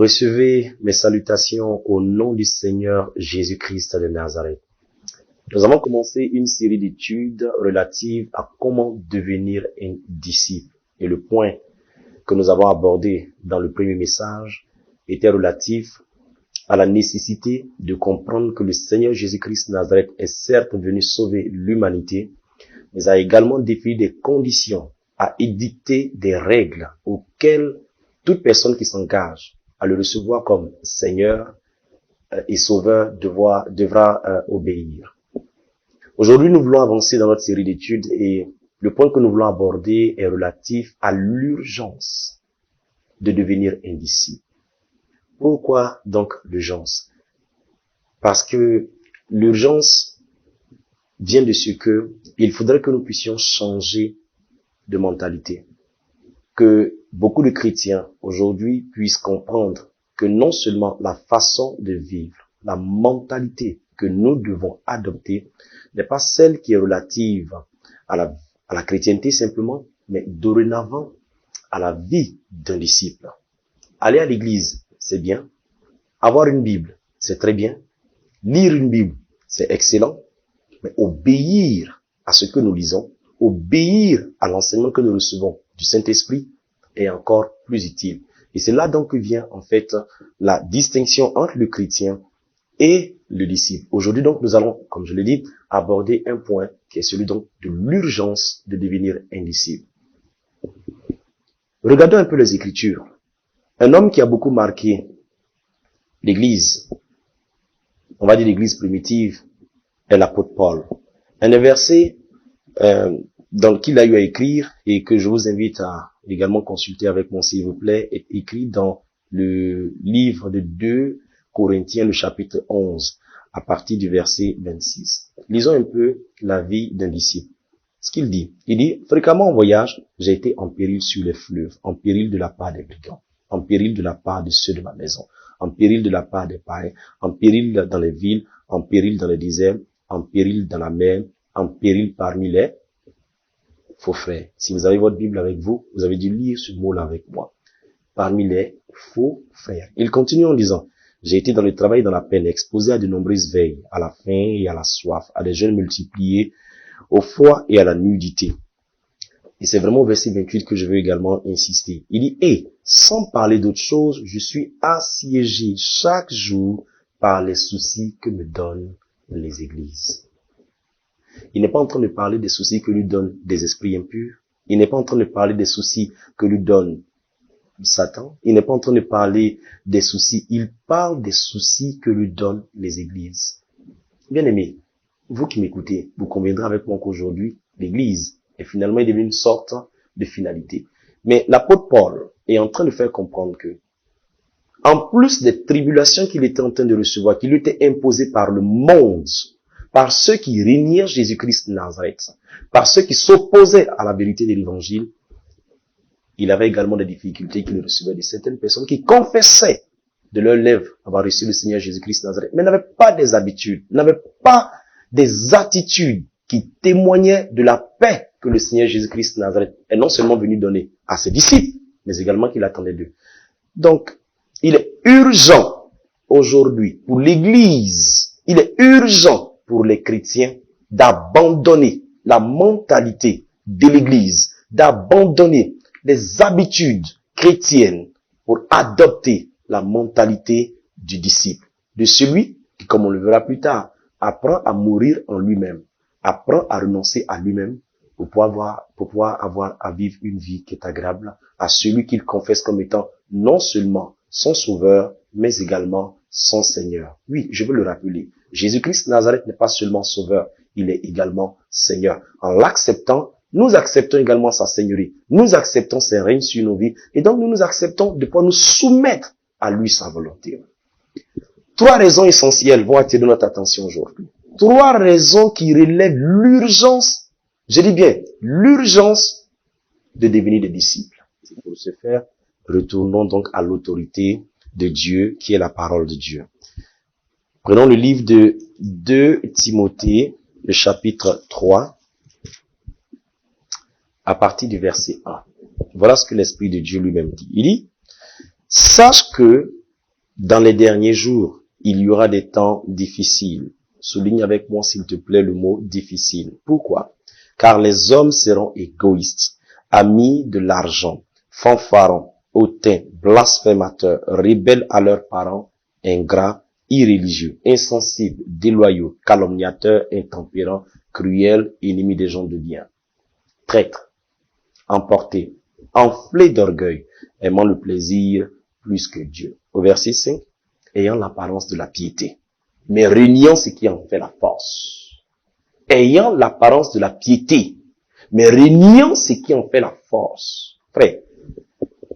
Recevez mes salutations au nom du Seigneur Jésus-Christ de Nazareth. Nous avons commencé une série d'études relatives à comment devenir un disciple. Et le point que nous avons abordé dans le premier message était relatif à la nécessité de comprendre que le Seigneur Jésus-Christ de Nazareth est certes venu sauver l'humanité, mais a également défini des conditions, a édicté des règles auxquelles toute personne qui s'engage à le recevoir comme Seigneur et Sauveur devra obéir. Aujourd'hui, nous voulons avancer dans notre série d'études et le point que nous voulons aborder est relatif à l'urgence de devenir un disciple. Pourquoi donc l'urgence? Parce que l'urgence vient de ce que il faudrait que nous puissions changer de mentalité. Que beaucoup de chrétiens aujourd'hui puissent comprendre que non seulement la façon de vivre, la mentalité que nous devons adopter n'est pas celle qui est relative à la chrétienté simplement, mais dorénavant à la vie d'un disciple. Aller à l'église, c'est bien. Avoir une Bible, c'est très bien. Lire une Bible, c'est excellent. Mais obéir à ce que nous lisons, obéir à l'enseignement que nous recevons du Saint-Esprit est encore plus utile. Et c'est là donc que vient en fait la distinction entre le chrétien et le disciple. Aujourd'hui donc nous allons, comme je l'ai dit, aborder un point qui est celui donc de l'urgence de devenir un disciple. Regardons un peu les Écritures. Un homme qui a beaucoup marqué l'Église, on va dire l'Église primitive, est l'apôtre Paul. Un verset dans lequel il a eu à écrire et que je vous invite à également consulter avec moi s'il vous plaît, est écrit dans le livre de 2 Corinthiens, le chapitre 11, à partir du verset 26. Lisons un peu la vie d'un disciple. Ce qu'il dit, fréquemment en voyage, j'ai été en péril sur les fleuves, en péril de la part des brigands, en péril de la part de ceux de ma maison, en péril de la part des païens, en péril dans les villes, en péril dans les déserts, en péril dans la mer, en péril parmi les faux frères. Si vous avez votre Bible avec vous, vous avez dû lire ce mot-là avec moi. Parmi les faux frères. Il continue en disant, j'ai été dans le travail et dans la peine, exposé à de nombreuses veilles, à la faim et à la soif, à des jeûnes multipliés, au froid et à la nudité. Et c'est vraiment au verset 28 que je veux également insister. Il dit, et sans parler d'autre chose, je suis assiégé chaque jour par les soucis que me donnent les églises. Il n'est pas en train de parler des soucis que lui donnent des esprits impurs. Il n'est pas en train de parler des soucis que lui donne Satan. Il n'est pas en train de parler des soucis. Il parle des soucis que lui donnent les églises. Bien aimé, vous qui m'écoutez, vous conviendrez avec moi qu'aujourd'hui, l'église est finalement devenue une sorte de finalité. Mais l'apôtre Paul est en train de faire comprendre que, en plus des tribulations qu'il était en train de recevoir, qui lui étaient imposées par le monde, par ceux qui renièrent Jésus-Christ de Nazareth, par ceux qui s'opposaient à la vérité de l'évangile, il avait également des difficultés qu'il recevait de certaines personnes qui confessaient de leurs lèvres avoir reçu le Seigneur Jésus-Christ de Nazareth, mais n'avaient pas des habitudes, n'avaient pas des attitudes qui témoignaient de la paix que le Seigneur Jésus-Christ de Nazareth est non seulement venu donner à ses disciples, mais également qu'il attendait d'eux. Donc, il est urgent aujourd'hui pour l'Église, il est urgent pour les chrétiens d'abandonner la mentalité de l'Église, d'abandonner les habitudes chrétiennes pour adopter la mentalité du disciple, de celui qui, comme on le verra plus tard, apprend à mourir en lui-même, apprend à renoncer à lui-même pour pouvoir avoir à vivre une vie qui est agréable à celui qu'il confesse comme étant non seulement son sauveur, mais également son Seigneur. Oui, je veux le rappeler. Jésus-Christ de Nazareth n'est pas seulement sauveur, il est également Seigneur. En l'acceptant, nous acceptons également sa Seigneurie. Nous acceptons ses règnes sur nos vies. Et donc, nous acceptons de pouvoir nous soumettre à lui sa volonté. 3 raisons essentielles vont attirer notre attention aujourd'hui. 3 raisons qui relèvent l'urgence, je dis bien, l'urgence de devenir des disciples. Pour ce faire, retournons donc à l'autorité de Dieu, qui est la parole de Dieu. Prenons le livre de 2 Timothée, le chapitre 3, à partir du verset 1. Voilà ce que l'Esprit de Dieu lui-même dit. Il dit, sache que Dans les derniers jours, il y aura des temps difficiles. Souligne avec moi, s'il te plaît, le mot difficile. Pourquoi? Car les hommes seront égoïstes, amis de l'argent, fanfarons, hautains, blasphémateurs, rebelles à leurs parents, ingrats, irréligieux, insensibles, déloyaux, calomniateurs, intempérants, cruels, ennemis des gens de bien, traîtres, emportés, enflés d'orgueil, aimant le plaisir plus que Dieu. Au verset 5, ayant l'apparence de la piété, mais reniant ce qui en fait la force. Ayant l'apparence de la piété, mais reniant ce qui en fait la force. Frère,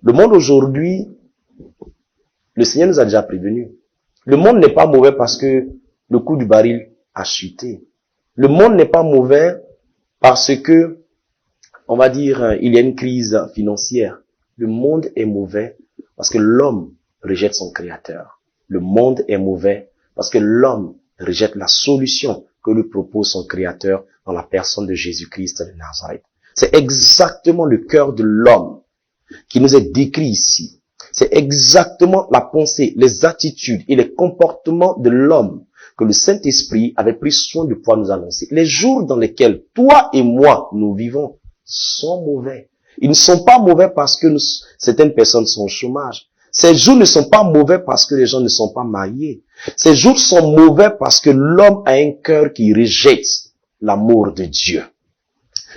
le monde aujourd'hui, le Seigneur nous a déjà prévenus. Le monde n'est pas mauvais parce que le coût du baril a chuté. Le monde n'est pas mauvais parce que, on va dire, il y a une crise financière. Le monde est mauvais parce que l'homme rejette son créateur. Le monde est mauvais parce que l'homme rejette la solution que lui propose son créateur dans la personne de Jésus-Christ de Nazareth. C'est exactement le cœur de l'homme qui nous est décrit ici. C'est exactement la pensée, les attitudes et les comportements de l'homme que le Saint-Esprit avait pris soin de pouvoir nous annoncer. Les jours dans lesquels toi et moi nous vivons sont mauvais. Ils ne sont pas mauvais parce que certaines personnes sont au chômage. Ces jours ne sont pas mauvais parce que les gens ne sont pas mariés. Ces jours sont mauvais parce que l'homme a un cœur qui rejette l'amour de Dieu.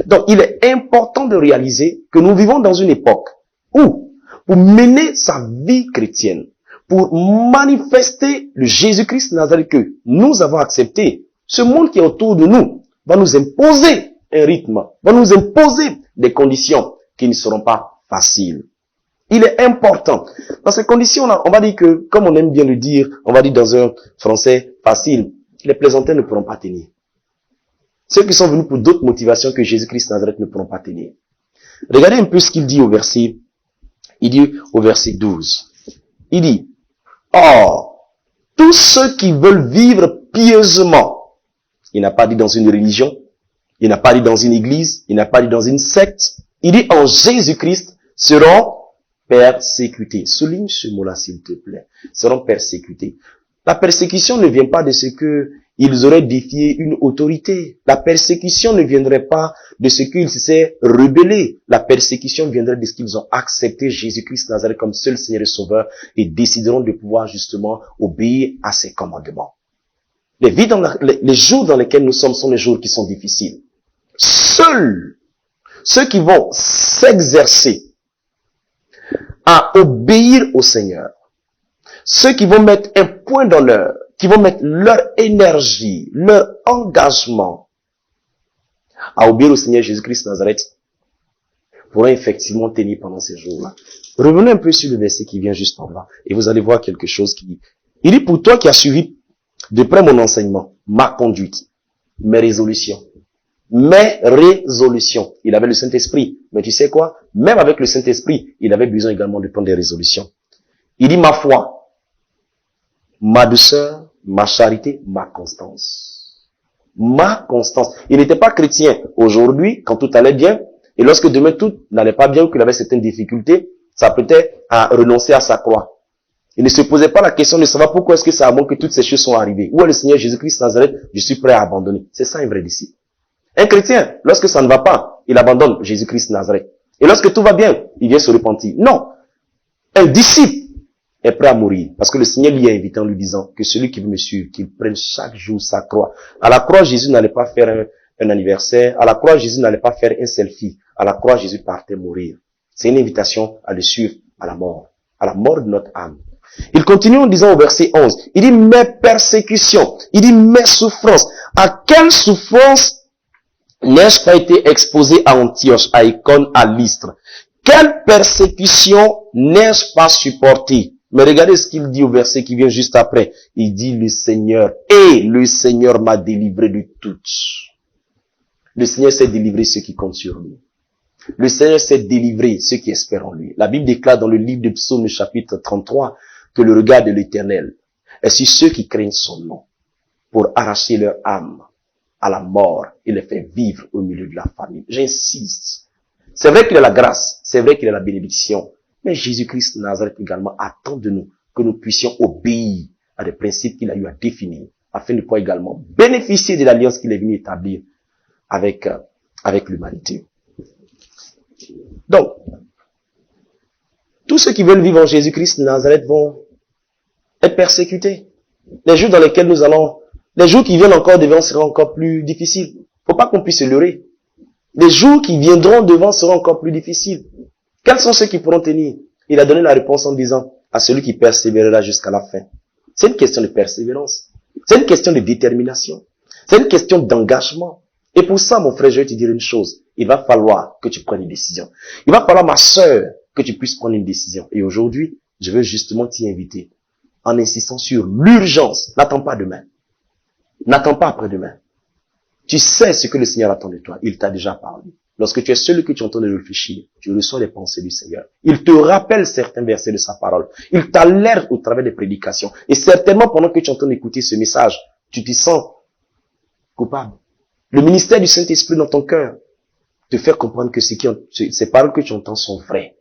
Donc, il est important de réaliser que nous vivons dans une époque où, pour mener sa vie chrétienne, pour manifester le Jésus-Christ Nazareth que nous avons accepté, ce monde qui est autour de nous va nous imposer un rythme, va nous imposer des conditions qui ne seront pas faciles. Il est important. Dans ces conditions-là, on va dire que, comme on aime bien le dire, on va dire dans un français facile, les plaisantins ne pourront pas tenir. Ceux qui sont venus pour d'autres motivations que Jésus-Christ Nazareth ne pourront pas tenir. Regardez un peu ce qu'il dit au verset, 12. Il dit, or, tous ceux qui veulent vivre pieusement, il n'a pas dit dans une religion, il n'a pas dit dans une église, il n'a pas dit dans une secte, il dit en Jésus-Christ seront persécutés. Souligne ce mot-là, s'il te plaît. Seront persécutés. La persécution ne vient pas de ce que ils auraient défié une autorité. La persécution ne viendrait pas de ce qu'ils se sont rebellés. La persécution viendrait de ce qu'ils ont accepté Jésus-Christ Nazareth comme seul Seigneur et Sauveur et décideront de pouvoir justement obéir à ses commandements. Les jours dans lesquels nous sommes sont les jours qui sont difficiles. Seuls ceux qui vont s'exercer à obéir au Seigneur, ceux qui vont mettre un point d'honneur, qui vont mettre leur énergie, leur engagement à obéir au Seigneur Jésus-Christ Nazareth, pourront effectivement tenir pendant ces jours-là. Revenez un peu sur le verset qui vient juste en bas, et vous allez voir quelque chose qui dit, il dit, pour toi qui as suivi de près mon enseignement, ma conduite, mes résolutions. Il avait le Saint-Esprit. Mais tu sais quoi? Même avec le Saint-Esprit, il avait besoin également de prendre des résolutions. Il dit ma foi, ma douceur, ma charité, ma constance. Ma constance. Il n'était pas chrétien aujourd'hui, quand tout allait bien, et lorsque demain tout n'allait pas bien ou qu'il avait certaines difficultés, ça peut-être à renoncer à sa croix. Il ne se posait pas la question de savoir pourquoi est-ce que c'est à moi que toutes ces choses sont arrivées. Où est le Seigneur Jésus-Christ Nazareth? Je suis prêt à abandonner. C'est ça un vrai disciple. Un chrétien, lorsque ça ne va pas, il abandonne Jésus-Christ Nazareth. Et lorsque tout va bien, il vient se repentir. Non. Un disciple est prêt à mourir. Parce que le Seigneur lui a invité en lui disant que celui qui veut me suivre, qu'il prenne chaque jour sa croix. À la croix, Jésus n'allait pas faire un anniversaire. À la croix, Jésus n'allait pas faire un selfie. À la croix, Jésus partait mourir. C'est une invitation à le suivre à la mort de notre âme. Il continue en disant au verset 11, il dit mes persécutions, il dit mes souffrances. À quelle souffrance n'ai-je pas été exposé à Antioche, à Icône, à Lystre? Quelle persécution n'ai-je pas supporté? Mais regardez ce qu'il dit au verset qui vient juste après. Il dit le Seigneur m'a délivré de toutes. Le Seigneur sait délivrer ceux qui comptent sur lui. Le Seigneur sait délivrer ceux qui espèrent en lui. La Bible déclare dans le livre de Psaume chapitre 33 que le regard de l'Éternel est sur ceux qui craignent son nom pour arracher leur âme à la mort et les faire vivre au milieu de la famille. J'insiste. C'est vrai qu'il a la grâce, c'est vrai qu'il a la bénédiction, mais Jésus-Christ Nazareth également attend de nous que nous puissions obéir à des principes qu'il a eu à définir, afin de pouvoir également bénéficier de l'alliance qu'il est venu établir avec l'humanité. Donc, tous ceux qui veulent vivre en Jésus-Christ de Nazareth vont être persécutés. Les jours dans lesquels les jours qui viennent encore devant seront encore plus difficiles. Faut pas qu'on puisse se leurrer. Les jours qui viendront devant seront encore plus difficiles. Quels sont ceux qui pourront tenir? Il a donné la réponse en disant, à celui qui persévérera jusqu'à la fin. C'est une question de persévérance. C'est une question de détermination. C'est une question d'engagement. Et pour ça, mon frère, je vais te dire une chose. Il va falloir que tu prennes une décision. Il va falloir, ma sœur, que tu puisses prendre une décision. Et aujourd'hui, je veux justement t'y inviter. En insistant sur l'urgence. N'attends pas demain. N'attends pas après-demain. Tu sais ce que le Seigneur attend de toi. Il t'a déjà parlé. Lorsque tu es seul que tu entends de réfléchir, tu reçois les pensées du Seigneur. Il te rappelle certains versets de sa parole. Il t'alerte au travers des prédications. Et certainement, pendant que tu entends écouter ce message, tu te sens coupable. Le ministère du Saint-Esprit dans ton cœur te fait comprendre que ces paroles que tu entends sont vraies.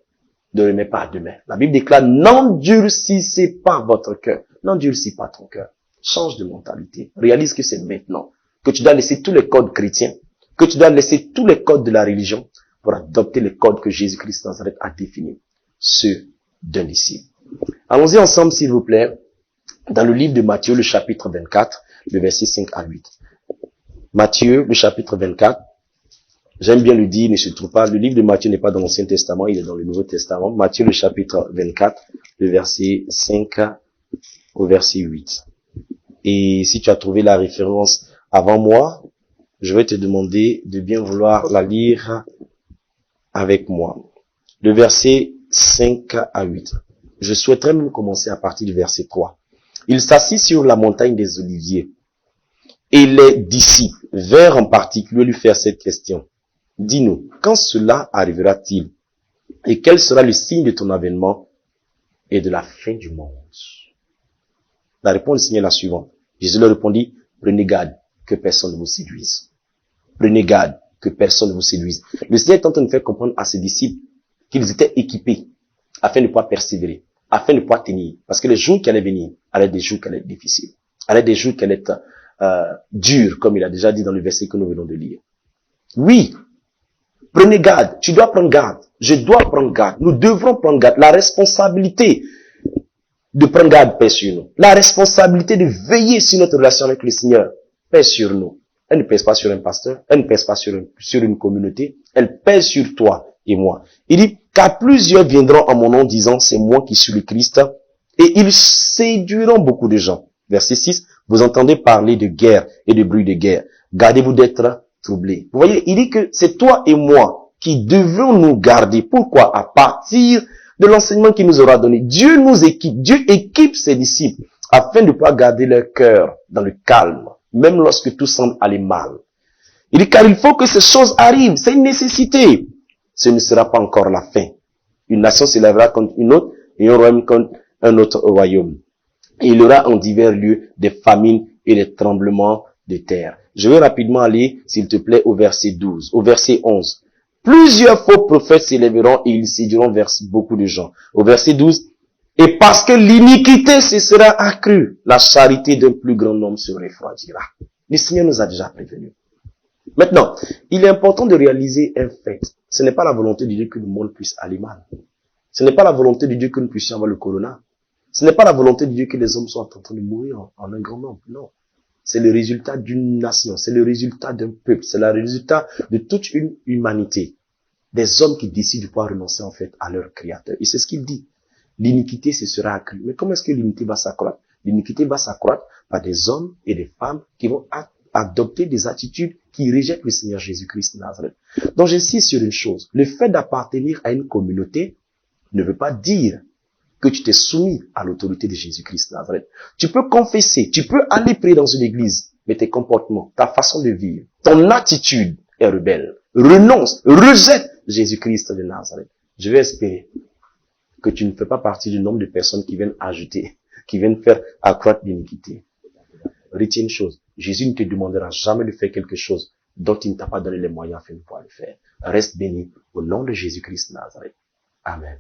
Ne les mets pas à demain. La Bible déclare, n'endurcissez pas votre cœur. N'endurcis pas ton cœur. Change de mentalité. Réalise que c'est maintenant. Que tu dois laisser tous les codes chrétiens. Que tu dois laisser tous les codes de la religion pour adopter les codes que Jésus-Christ Nazareth a définis. Ceux d'un disciple. Allons-y ensemble, s'il vous plaît, dans le livre de Matthieu, le chapitre 24, le verset 5 à 8. Matthieu, le chapitre 24. J'aime bien le dire, ne se trouve pas. Le livre de Matthieu n'est pas dans l'Ancien Testament, il est dans le Nouveau Testament. Matthieu, le chapitre 24, le verset 5 au verset 8. Et si tu as trouvé la référence avant moi, je vais te demander de bien vouloir la lire avec moi. Le verset 5 à 8. Je souhaiterais même commencer à partir du verset 3. Il s'assit sur la montagne des Oliviers. Et les disciples vinrent en particulier lui faire cette question. Dis-nous, quand cela arrivera-t-il? Et quel sera le signe de ton avènement et de la fin du monde? La réponse du Seigneur est la suivante. Jésus leur répondit, prenez garde que personne ne vous séduise. Prenez garde que personne ne vous séduise. Le Seigneur est en train de faire comprendre à ses disciples qu'ils étaient équipés afin de pouvoir persévérer, afin de pouvoir tenir. Parce que les jours qui allaient venir allaient être des jours qui allaient être difficiles, allaient être des jours qui allaient être durs, comme il a déjà dit dans le verset que nous venons de lire. Oui, prenez garde, tu dois prendre garde, je dois prendre garde, nous devrons prendre garde. La responsabilité de prendre garde pèse sur nous. La responsabilité de veiller sur notre relation avec le Seigneur pèse sur nous. Elle ne pèse pas sur un pasteur, elle ne pèse pas sur une communauté, elle pèse sur toi et moi. Il dit, car plusieurs viendront en mon nom disant, c'est moi qui suis le Christ, et ils séduiront beaucoup de gens. Verset 6, vous entendez parler de guerre et de bruit de guerre. Gardez-vous d'être troublés. Vous voyez, il dit que c'est toi et moi qui devons nous garder. Pourquoi? À partir de l'enseignement qu'il nous aura donné. Dieu nous équipe, Dieu équipe ses disciples afin de pouvoir garder leur cœur dans le calme, même lorsque tout semble aller mal. Il dit, car il faut que ces choses arrivent, c'est une nécessité. Ce ne sera pas encore la fin. Une nation s'élèvera contre une autre et un royaume contre un autre royaume. Et il y aura en divers lieux des famines et des tremblements de terre. Je vais rapidement aller, s'il te plaît, au verset 12, au verset 11. Plusieurs faux prophètes s'élèveront et ils séduiront vers beaucoup de gens. Au verset 12, et parce que l'iniquité se sera accrue, la charité d'un plus grand nombre se refroidira. Le Seigneur nous a déjà prévenus. Maintenant, il est important de réaliser un fait. Ce n'est pas la volonté de Dieu que le monde puisse aller mal. Ce n'est pas la volonté de Dieu que nous puissions avoir le corona. Ce n'est pas la volonté de Dieu que les hommes soient en train de mourir en un grand nombre. Non. C'est le résultat d'une nation. C'est le résultat d'un peuple. C'est le résultat de toute une humanité. Des hommes qui décident de pouvoir renoncer en fait à leur créateur. Et c'est ce qu'il dit. L'iniquité se sera accrue. Mais comment est-ce que l'iniquité va s'accroître? L'iniquité va s'accroître par des hommes et des femmes qui vont adopter des attitudes qui rejettent le Seigneur Jésus-Christ de Nazareth. Donc j'insiste sur une chose. Le fait d'appartenir à une communauté ne veut pas dire que tu t'es soumis à l'autorité de Jésus-Christ de Nazareth. Tu peux confesser, tu peux aller prier dans une église, mais tes comportements, ta façon de vivre, ton attitude est rebelle. Renonce, rejette Jésus-Christ de Nazareth. Je vais espérer que tu ne fais pas partie du nombre de personnes qui viennent ajouter, qui viennent faire accroître l'iniquité. Retiens une chose, Jésus ne te demandera jamais de faire quelque chose dont il ne t'a pas donné les moyens afin de pouvoir le faire. Reste béni au nom de Jésus-Christ de Nazareth. Amen.